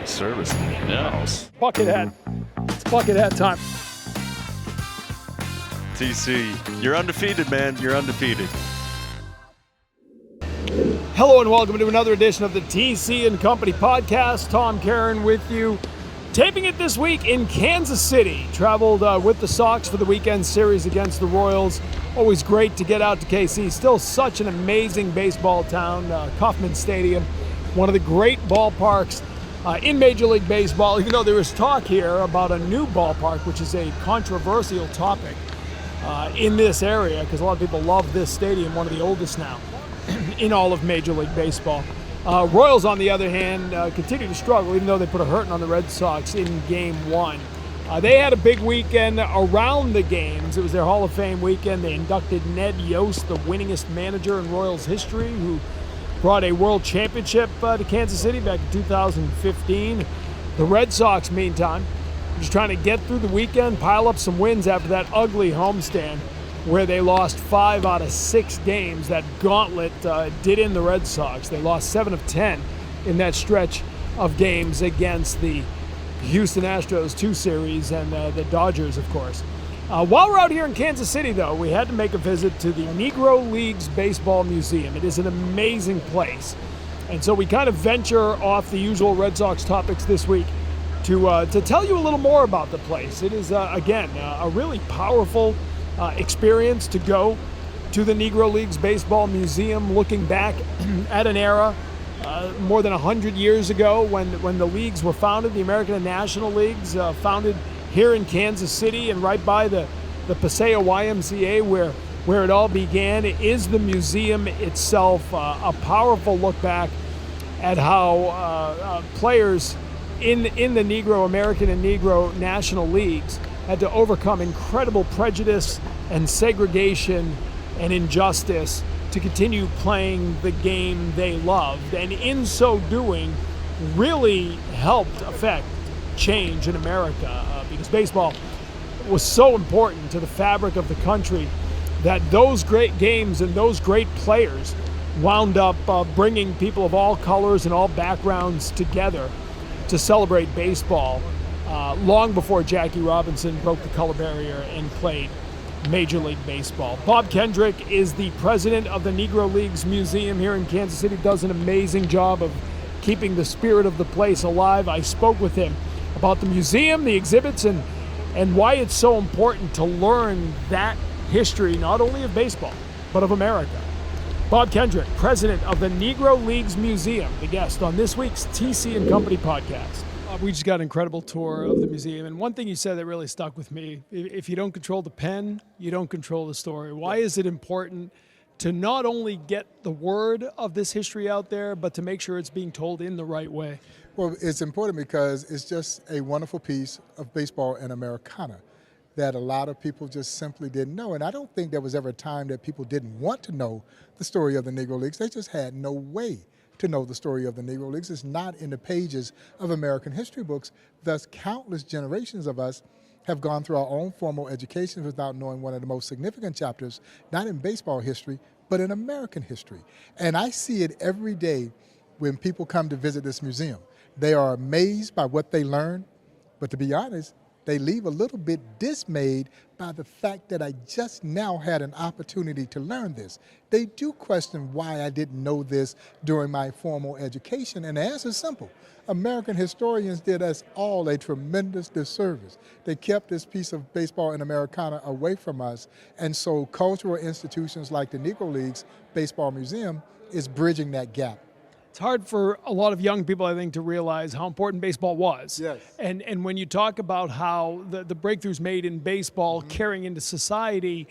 service in the house. Bucket hat. It's bucket hat time. TC, you're undefeated, man. You're undefeated. Hello and welcome to another edition of the TC and Company podcast. Tom Karen with you. Taping it this week in Kansas City. Traveled with the Sox for the weekend series against the Royals. Always great to get out to KC. Still such an amazing baseball town. Kauffman Stadium, one of the great ballparks in Major League Baseball. Even though there is talk here about a new ballpark, which is a controversial topic in this area, because a lot of people love this stadium, one of the oldest now in all of Major League Baseball. Royals, on the other hand, continue to struggle, even though they put a hurting on the Red Sox in Game 1. They had a big weekend around the games. It was their Hall of Fame weekend. They inducted Ned Yost, the winningest manager in Royals history, who brought a world championship to Kansas City back in 2015. The Red Sox, meantime, just trying to get through the weekend, pile up some wins after that ugly homestand where they lost 5 out of 6 games. That gauntlet did in the Red Sox. They lost 7 of 10 in that stretch of games against the Houston Astros 2 series and the Dodgers, of course. While we're out here in Kansas City, though, we had to make a visit to the Negro Leagues Baseball Museum. It is an amazing place. And so we kind of venture off the usual Red Sox topics this week to tell you a little more about the place. It is, again, a really powerful experience to go to the Negro Leagues Baseball Museum, looking back at an era more than 100 years ago when the leagues were founded, the American and National Leagues, founded here in Kansas City and right by the Paseo YMCA where it all began. It is the museum itself, a powerful look back at how players in the Negro, American and Negro National Leagues had to overcome incredible prejudice and segregation and injustice to continue playing the game they loved, and in so doing really helped affect change in America because baseball was so important to the fabric of the country that those great games and those great players wound up bringing people of all colors and all backgrounds together to celebrate baseball long before Jackie Robinson broke the color barrier and played Major League Baseball. Bob Kendrick is the president of the Negro Leagues Museum here in Kansas City, does an amazing job of keeping the spirit of the place alive. I spoke with him about the museum, the exhibits, and why it's so important to learn that history, not only of baseball, but of America. Bob Kendrick, president of the Negro Leagues Museum, the guest on this week's TC and Company podcast. We just got an incredible tour of the museum, and one thing you said that really stuck with me: if you don't control the pen, you don't control the story. Why is it important to not only get the word of this history out there, but to make sure it's being told in the right way? Well, it's important because it's just a wonderful piece of baseball and Americana that a lot of people just simply didn't know. And I don't think there was ever a time that people didn't want to know the story of the Negro Leagues. They just had no way to know the story of the Negro Leagues. It's not in the pages of American history books. Thus, countless generations of us have gone through our own formal education without knowing one of the most significant chapters, not in baseball history, but in American history. And I see it every day when people come to visit this museum. They are amazed by what they learn, but to be honest, they leave a little bit dismayed by the fact that I just now had an opportunity to learn this. They do question why I didn't know this during my formal education, and the answer is simple. American historians did us all a tremendous disservice. They kept this piece of baseball and Americana away from us, and so cultural institutions like the Negro Leagues Baseball Museum is bridging that gap. It's hard for a lot of young people, I think, to realize how important baseball was. Yes. And when you talk about how the breakthroughs made in baseball carrying into society,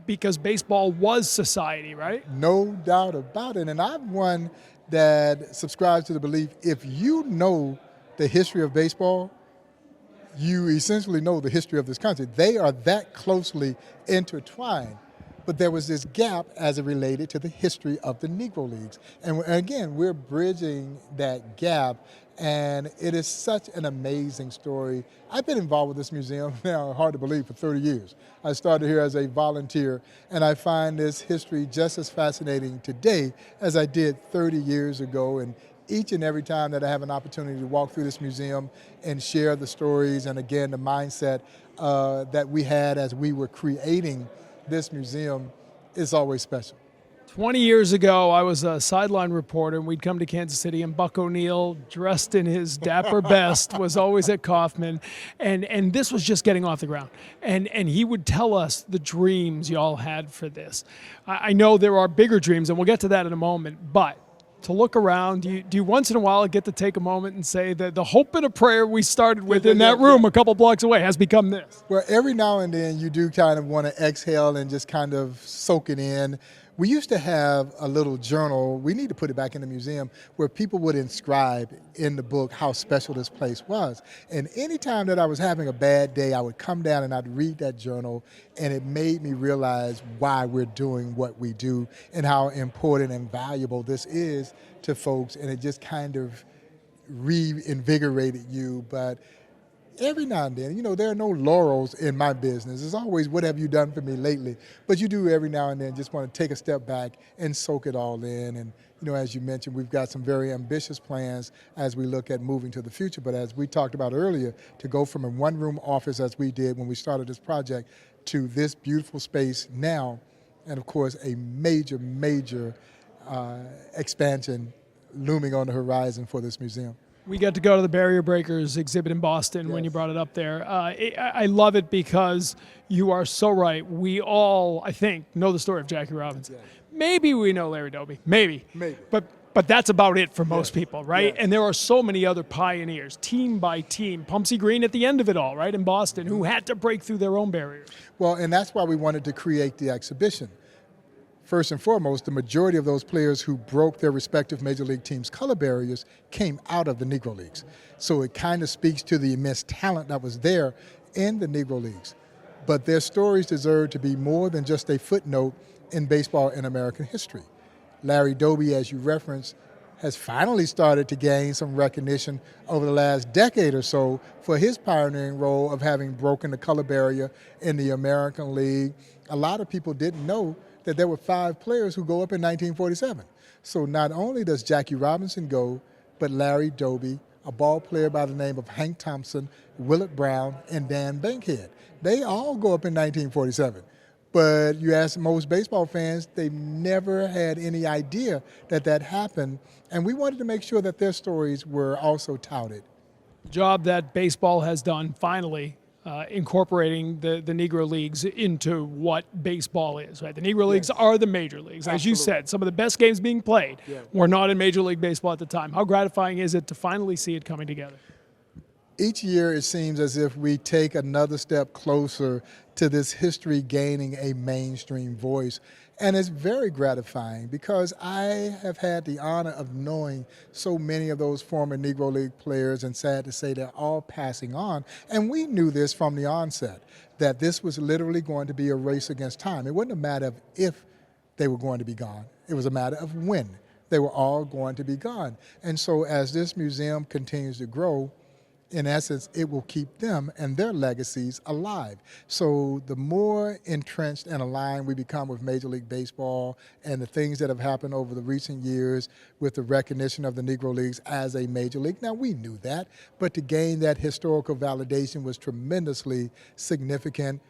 because baseball was society, right? No doubt about it. And I'm one that subscribes to the belief if you know the history of baseball, you essentially know the history of this country. They are that closely intertwined. But there was this gap as it related to the history of the Negro Leagues. And again, we're bridging that gap, and it is such an amazing story. I've been involved with this museum now, hard to believe, for 30 years. I started here as a volunteer, and I find this history just as fascinating today as I did 30 years ago. And each and every time that I have an opportunity to walk through this museum and share the stories and, again, the mindset that we had as we were creating this museum is always special. 20 years ago, I was a sideline reporter, and we'd come to Kansas City, and Buck O'Neill, dressed in his dapper best, was always at Kaufman, and this was just getting off the ground. And he would tell us the dreams y'all had for this. I know there are bigger dreams, and we'll get to that in a moment, but to look around, do you once in a while get to take a moment and say that the hope and a prayer we started with in that room a couple blocks away has become this? Well, every now and then you do kind of want to exhale and just kind of soak it in. We used to have a little journal, we need to put it back in the museum, where people would inscribe in the book how special this place was. And anytime that I was having a bad day, I would come down and I'd read that journal, and it made me realize why we're doing what we do and how important and valuable this is to folks, and it just kind of reinvigorated you. But every now and then, there are no laurels in my business. It's always, what have you done for me lately? But you do every now and then just want to take a step back and soak it all in. And, as you mentioned, we've got some very ambitious plans as we look at moving to the future. But as we talked about earlier, to go from a one-room office as we did when we started this project to this beautiful space now, and of course, a major, major expansion looming on the horizon for this museum. We got to go to the Barrier Breakers exhibit in Boston when you brought it up there. I love it because you are so right. We all, I think, know the story of Jackie Robinson. Yes. Maybe we know Larry Doby. Maybe. But that's about it for most people, right? Yes. And there are so many other pioneers, team by team. Pumpsy Green at the end of it all, right, in Boston, who had to break through their own barriers. Well, and that's why we wanted to create the exhibition. First and foremost, the majority of those players who broke their respective major league teams' color barriers came out of the Negro Leagues. So it kind of speaks to the immense talent that was there in the Negro Leagues. But their stories deserve to be more than just a footnote in baseball in American history. Larry Doby, as you referenced, has finally started to gain some recognition over the last decade or so for his pioneering role of having broken the color barrier in the American League. A lot of people didn't know that there were 5 players who go up in 1947. So not only does Jackie Robinson go, but Larry Doby, a ball player by the name of Hank Thompson, Willard Brown, and Dan Bankhead. They all go up in 1947. But you ask most baseball fans, they never had any idea that that happened. And we wanted to make sure that their stories were also touted. Job that baseball has done finally, incorporating the Negro Leagues into what baseball is, right? The Negro Leagues are the major leagues. As you said, some of the best games being played were not in Major League Baseball at the time. How gratifying is it to finally see it coming together? Each year it seems as if we take another step closer to this history gaining a mainstream voice. And it's very gratifying because I have had the honor of knowing so many of those former Negro League players, and sad to say they're all passing on. And we knew this from the onset, that this was literally going to be a race against time. It wasn't a matter of if they were going to be gone. It was a matter of when they were all going to be gone. And so as this museum continues to grow, in essence, it will keep them and their legacies alive. So the more entrenched and aligned we become with Major League Baseball and the things that have happened over the recent years with the recognition of the Negro Leagues as a major league. Now, we knew that, but to gain that historical validation was tremendously significant.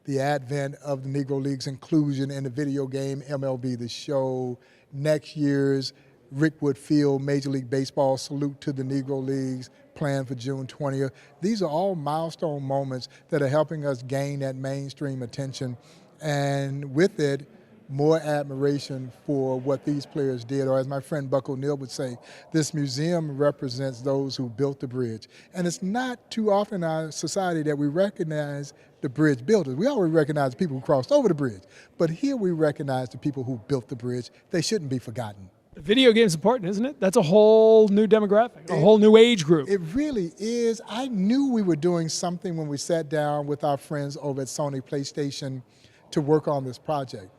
The advent of the Negro Leagues inclusion in the video game MLB The Show, next year's Rickwood Field Major League Baseball salute to the Negro Leagues planned for June 20th. These are all milestone moments that are helping us gain that mainstream attention, and with it, more admiration for what these players did. Or as my friend Buck O'Neill would say, this museum represents those who built the bridge. And it's not too often in our society that we recognize the bridge builders. We always recognize the people who crossed over the bridge, but here we recognize the people who built the bridge. They shouldn't be forgotten. The video game's important, isn't it? That's a whole new demographic, a whole new age group. It really is. I knew we were doing something when we sat down with our friends over at Sony PlayStation to work on this project.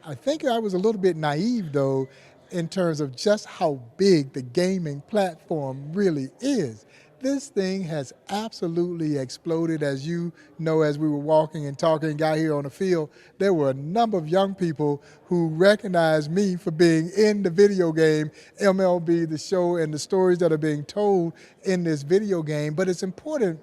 I think I was a little bit naive, though, in terms of just how big the gaming platform really is. This thing has absolutely exploded. As you know, as we were walking and talking and got here on the field, there were a number of young people who recognized me for being in the video game, MLB, the show, and the stories that are being told in this video game. But it's important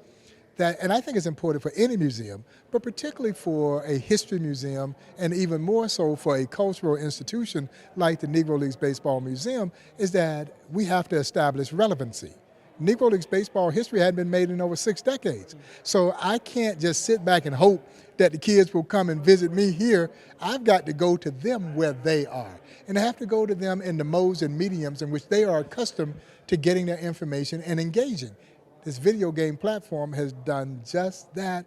that, and I think it's important for any museum, but particularly for a history museum, and even more so for a cultural institution like the Negro Leagues Baseball Museum, is that we have to establish relevancy. Negro Leagues baseball history hadn't been made in over 6 decades. So I can't just sit back and hope that the kids will come and visit me here. I've got to go to them where they are. And I have to go to them in the modes and mediums in which they are accustomed to getting their information and engaging. This video game platform has done just that.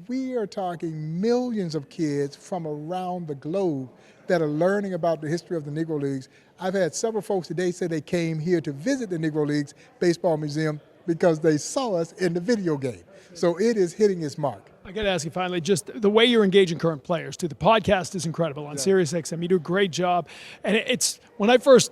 We are talking millions of kids from around the globe that are learning about the history of the Negro Leagues. I've had several folks today say they came here to visit the Negro Leagues Baseball Museum because they saw us in the video game. So it is hitting its mark. I got to ask you finally, just the way you're engaging current players too. The podcast is incredible on SiriusXM. You do a great job. And it's, when I first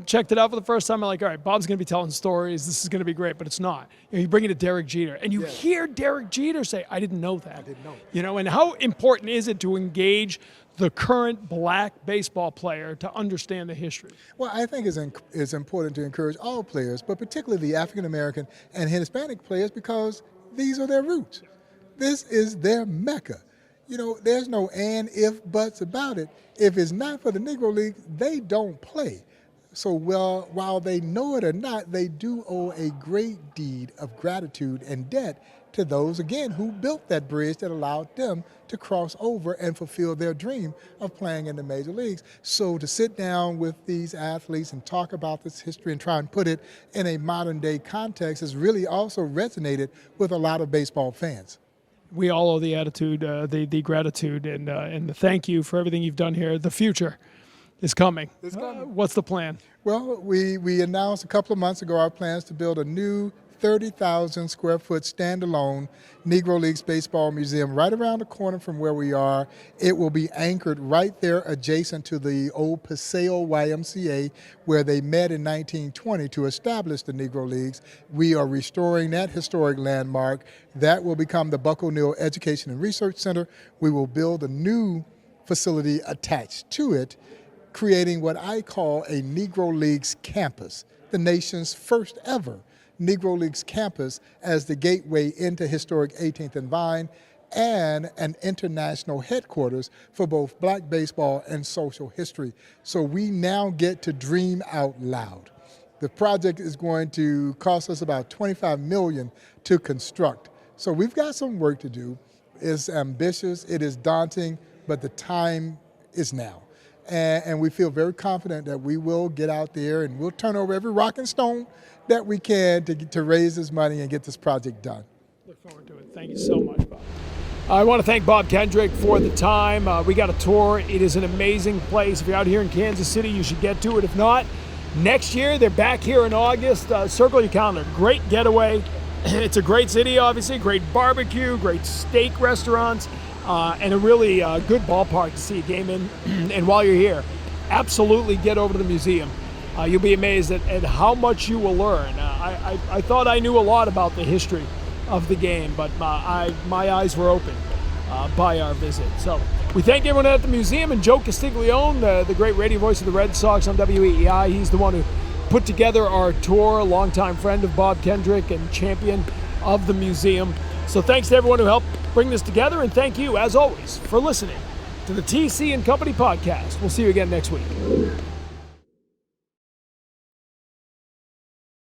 checked it out for the first time, I'm like, all right, Bob's going to be telling stories. This is going to be great, but it's not. You bring it to Derek Jeter, and you hear Derek Jeter say, I didn't know that. I didn't know. You know, and how important is it to engage the current black baseball player to understand the history? Well, I think it's important to encourage all players, but particularly the African American and Hispanic players, because these are their roots. This is their Mecca. You know, there's no and, if, buts about it. If it's not for the Negro League, they don't play. So while they know it or not, they do owe a great deed of gratitude and debt to those, again, who built that bridge that allowed them to cross over and fulfill their dream of playing in the major leagues. So to sit down with these athletes and talk about this history and try and put it in a modern day context has really also resonated with a lot of baseball fans. We all owe the attitude, the gratitude, and the thank you for everything you've done here. The future is coming. It's coming. What's the plan? Well, we announced a couple of months ago our plans to build a new 30,000 square foot standalone Negro Leagues Baseball Museum right around the corner from where we are. It will be anchored right there adjacent to the old Paseo YMCA where they met in 1920 to establish the Negro Leagues. We are restoring that historic landmark. That will become the Buck O'Neill Education and Research Center. We will build a new facility attached to it, creating what I call a Negro Leagues campus, the nation's first ever Negro Leagues campus as the gateway into historic 18th and Vine and an international headquarters for both black baseball and social history. So we now get to dream out loud. The project is going to cost us about $25 million to construct. So we've got some work to do. It's ambitious, it is daunting, but the time is now. And we feel very confident that we will get out there and we'll turn over every rock and stone that we can to raise this money and get this project done. Look forward to it. Thank you so much, Bob. I want to thank Bob Kendrick for the time. We got a tour. It is an amazing place. If you're out here in Kansas City, you should get to it. If not, next year, they're back here in August. Circle your calendar. Great getaway. It's a great city, obviously. Great barbecue, great steak restaurants, and a really good ballpark to see a game in. And while you're here, absolutely get over to the museum. You'll be amazed at how much you will learn. I thought I knew a lot about the history of the game, but my eyes were opened by our visit. So we thank everyone at the museum, and Joe Castiglione, the great radio voice of the Red Sox on WEEI. He's the one who put together our tour, longtime friend of Bob Kendrick and champion of the museum. So thanks to everyone who helped bring this together, and thank you, as always, for listening to the TC and Company podcast. We'll see you again next week.